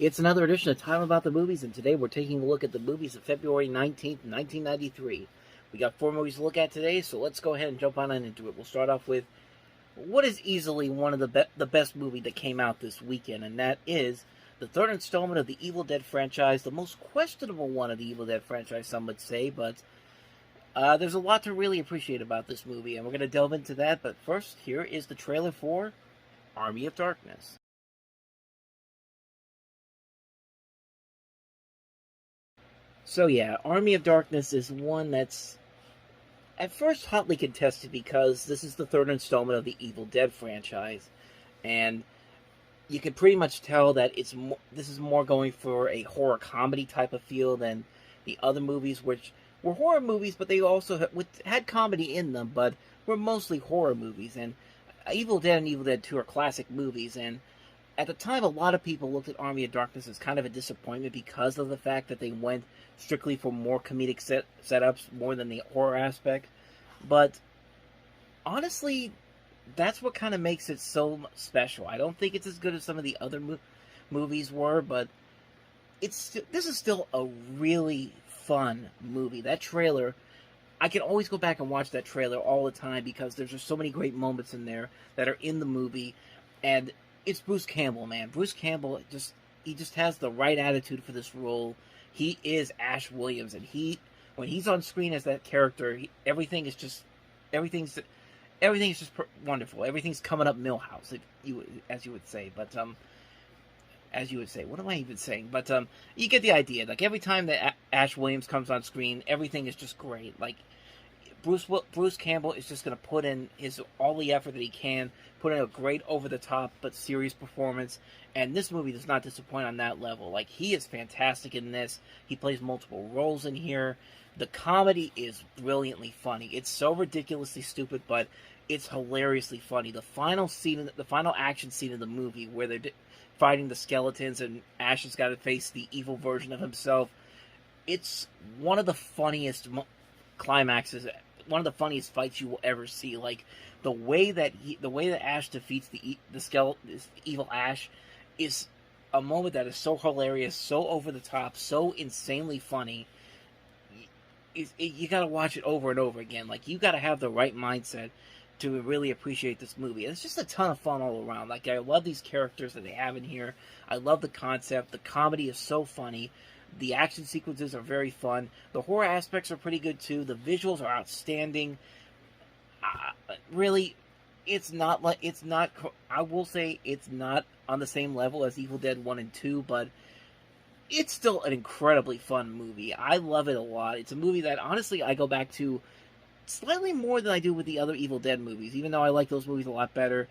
It's another edition of Time About the Movies, and today we're taking a look at the movies of February 19th, 1993. We got 4 movies to look at today, so let's go ahead and jump on into it. We'll start off with what is easily one of the best movie that came out this weekend, and that is the third installment of the Evil Dead franchise, the most questionable one of the Evil Dead franchise, some would say, but there's a lot to really appreciate about this movie, and we're going to delve into that, but first, here is the trailer for Army of Darkness. So yeah, Army of Darkness is one that's at first hotly contested because this is the third installment of the Evil Dead franchise, and you can pretty much tell that this is more going for a horror comedy type of feel than the other movies, which were horror movies, but they also had comedy in them, but were mostly horror movies. And Evil Dead and Evil Dead 2 are classic movies, and at the time, a lot of people looked at Army of Darkness as kind of a disappointment because of the fact that they went strictly for more comedic setups more than the horror aspect. But honestly, that's what kind of makes it so special. I don't think it's as good as some of the other movies were, but this is still a really fun movie. That trailer, I can always go back and watch that trailer all the time because there's just so many great moments in there that are in the movie, and it's Bruce Campbell, man. Bruce Campbell he just has the right attitude for this role. He is Ash Williams, and when he's on screen as that character, everything's just wonderful. Everything's coming up Millhouse, as you would say. But as you would say, what am I even saying? But you get the idea. Like every time that Ash Williams comes on screen, everything is just great. Like Bruce Campbell is just going to put in all the effort that he can, put in a great over-the-top but serious performance, and this movie does not disappoint on that level. Like, he is fantastic in this. He plays multiple roles in here. The comedy is brilliantly funny. It's so ridiculously stupid, but it's hilariously funny. The final action scene of the movie, where they're fighting the skeletons and Ash has got to face the evil version of himself, it's one of the funniest climaxes, one of the funniest fights you will ever see. Like the way that Ash defeats the evil Ash is a moment that is so hilarious, so over the top, so insanely funny. You got to watch it over and over again. Like, you got to have the right mindset to really appreciate this movie. And it's just a ton of fun all around. Like, I love these characters that they have in here. I love the concept. The comedy is so funny. The action sequences are very fun. The horror aspects are pretty good too. The visuals are outstanding. Really, I will say it's not on the same level as Evil Dead 1 and 2, but it's still an incredibly fun movie. I love it a lot. It's a movie that, honestly, I go back to slightly more than I do with the other Evil Dead movies, even though I like those movies a lot better.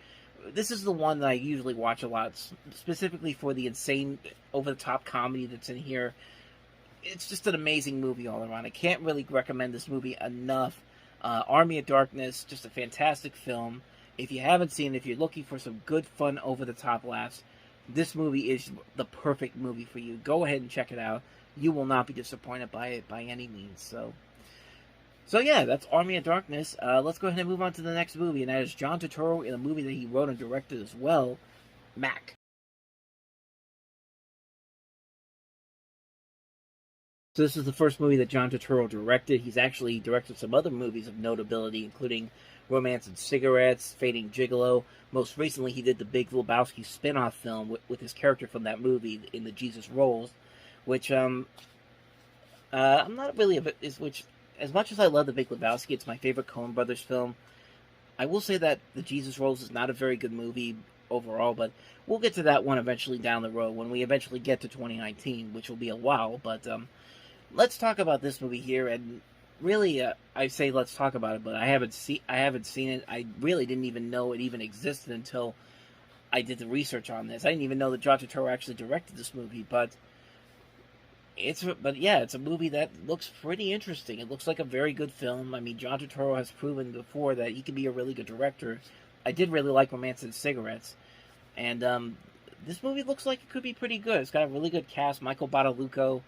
This is the one that I usually watch a lot, specifically for the insane, over-the-top comedy that's in here. It's just an amazing movie all around. I can't really recommend this movie enough. Army of Darkness, just a fantastic film. If you haven't seen it, if you're looking for some good, fun, over-the-top laughs, this movie is the perfect movie for you. Go ahead and check it out. You will not be disappointed by it by any means. So yeah, that's Army of Darkness. Let's go ahead and move on to the next movie, and that is John Turturro in a movie that he wrote and directed as well, Mac. So this is the first movie that John Turturro directed. He's actually directed some other movies of notability, including Romance and Cigarettes, Fading Gigolo. Most recently, he did the Big Lebowski spin-off film with his character from that movie in the Jesus Rolls, which I'm not really which, as much as I love the Big Lebowski, it's my favorite Coen Brothers film. I will say that the Jesus Rolls is not a very good movie overall, but we'll get to that one eventually down the road when we eventually get to 2019, which will be a while. But let's talk about this movie here, and really, I say let's talk about it, but I haven't seen it. I really didn't even know it even existed until I did the research on this. I didn't even know that John Turturro actually directed this movie, but it's a movie that looks pretty interesting. It looks like a very good film. I mean, John Turturro has proven before that he can be a really good director. I did really like Romance and Cigarettes, and this movie looks like it could be pretty good. It's got a really good cast: Michael Badalucco,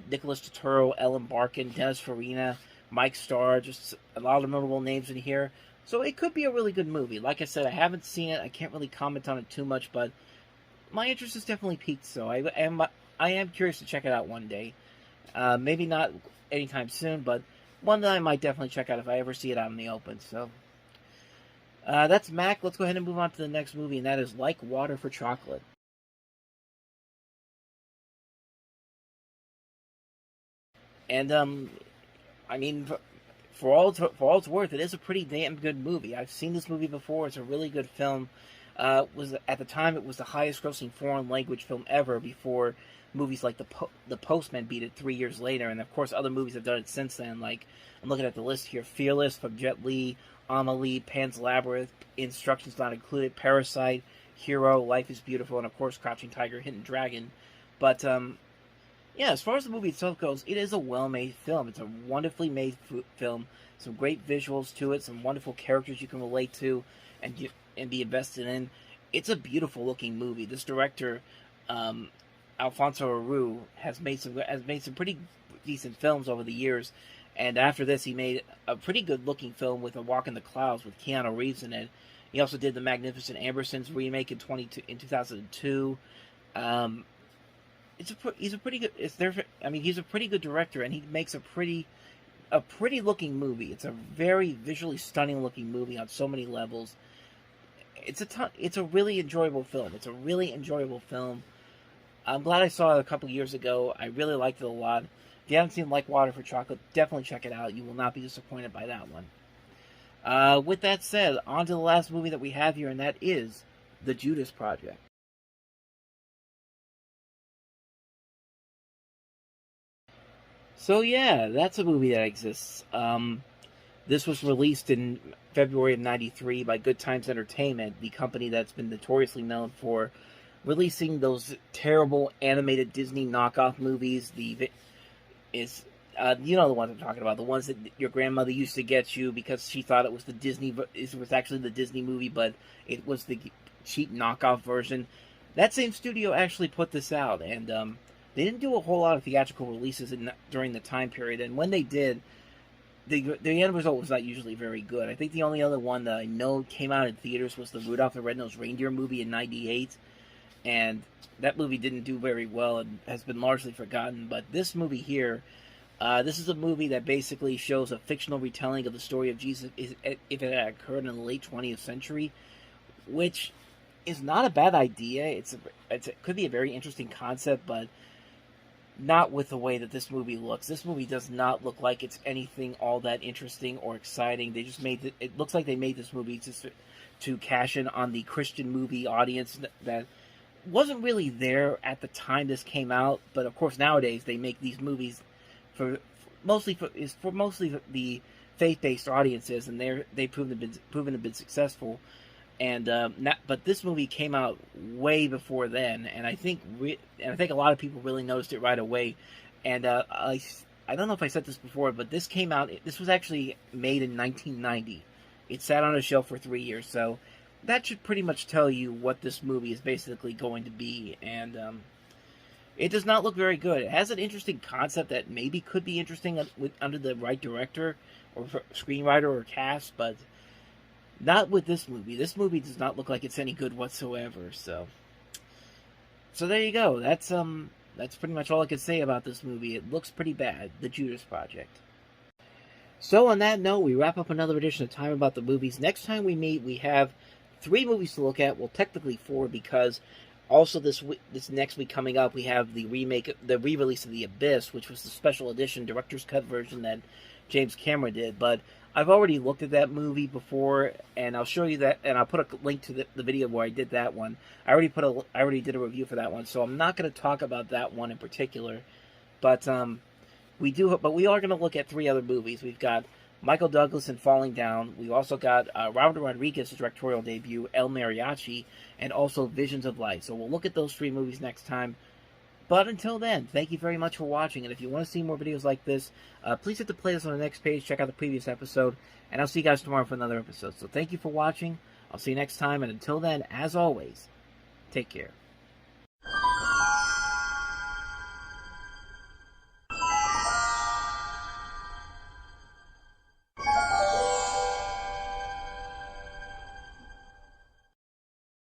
Nicholas Turturro, Ellen Barkin, Dennis Farina, Mike Starr, just a lot of memorable names in here. So it could be a really good movie. Like I said, I haven't seen it. I can't really comment on it too much, but my interest is definitely peaked. So I am curious to check it out one day. Maybe not anytime soon, but one that I might definitely check out if I ever see it out in the open. So that's Mac. Let's go ahead and move on to the next movie, and that is Like Water for Chocolate. And I mean, for all it's worth, it is a pretty damn good movie. I've seen this movie before. It's a really good film. Was At the time it was the highest-grossing foreign language film ever. Before movies like The Postman beat it 3 years later, and of course other movies have done it since then. Like I'm looking at the list here: Fearless from Jet Li, Amelie, Pan's Labyrinth, Instructions Not Included, Parasite, Hero, Life is Beautiful, and of course Crouching Tiger, Hidden Dragon. But yeah, as far as the movie itself goes, it is a well-made film. It's a wonderfully made film. Some great visuals to it. Some wonderful characters you can relate to, and be invested in. It's a beautiful-looking movie. This director, Alfonso Arau, has made some pretty decent films over the years. And after this, he made a pretty good-looking film with A Walk in the Clouds with Keanu Reeves in it. He also did the Magnificent Ambersons remake in 2002. He's a pretty good. He's a pretty good director, and he makes a pretty looking movie. It's a very visually stunning looking movie on so many levels. It's a really enjoyable film. I'm glad I saw it a couple years ago. I really liked it a lot. If you haven't seen Like Water for Chocolate, definitely check it out. You will not be disappointed by that one. With that said, on to the last movie that we have here, and that is The Judas Project. So yeah, that's a movie that exists. This was released in February of '93 by Good Times Entertainment, the company that's been notoriously known for releasing those terrible animated Disney knockoff movies. You know the ones I'm talking about, the ones that your grandmother used to get you because she thought it was it was actually the Disney movie, but it was the cheap knockoff version. That same studio actually put this out, and they didn't do a whole lot of theatrical releases during the time period, and when they did, the end result was not usually very good. I think the only other one that I know came out in theaters was the Rudolph the Red-Nosed Reindeer movie in '98, and that movie didn't do very well and has been largely forgotten. But this movie here, this is a movie that basically shows a fictional retelling of the story of Jesus if it had occurred in the late 20th century, which is not a bad idea. It could be a very interesting concept, but not with the way that this movie looks. This movie does not look like it's anything all that interesting or exciting. They just it looks like they made this movie just to cash in on the Christian movie audience that wasn't really there at the time this came out. But of course nowadays they make these movies for mostly the faith-based audiences, and they've proven to be successful. And but this movie came out way before then, and I think a lot of people really noticed it right away. And I don't know if I said this before, but this came out. This was actually made in 1990. It sat on a shelf for 3 years, so that should pretty much tell you what this movie is basically going to be. And it does not look very good. It has an interesting concept that maybe could be interesting under the right director or screenwriter or cast, but not with this movie. This movie does not look like it's any good whatsoever. So there you go. That's pretty much all I can say about this movie. It looks pretty bad. The Judas Project. So on that note, we wrap up another edition of Time About the Movies. Next time we meet, we have 3 movies to look at. Well, technically 4, because also this next week coming up, we have the re-release of The Abyss, which was the special edition director's cut version that James Cameron did. But I've already looked at that movie before, and I'll show you that, and I'll put a link to the video where I did that one. I already did a review for that one, so I'm not going to talk about that one in particular. But we are going to look at 3 other movies. We've got Michael Douglas in Falling Down. We've also got Robert Rodriguez's directorial debut, El Mariachi, and also Visions of Light. So we'll look at those 3 movies next time. But until then, thank you very much for watching, and if you want to see more videos like this, please hit the playlist on the next page, check out the previous episode, and I'll see you guys tomorrow for another episode. So thank you for watching, I'll see you next time, and until then, as always, take care.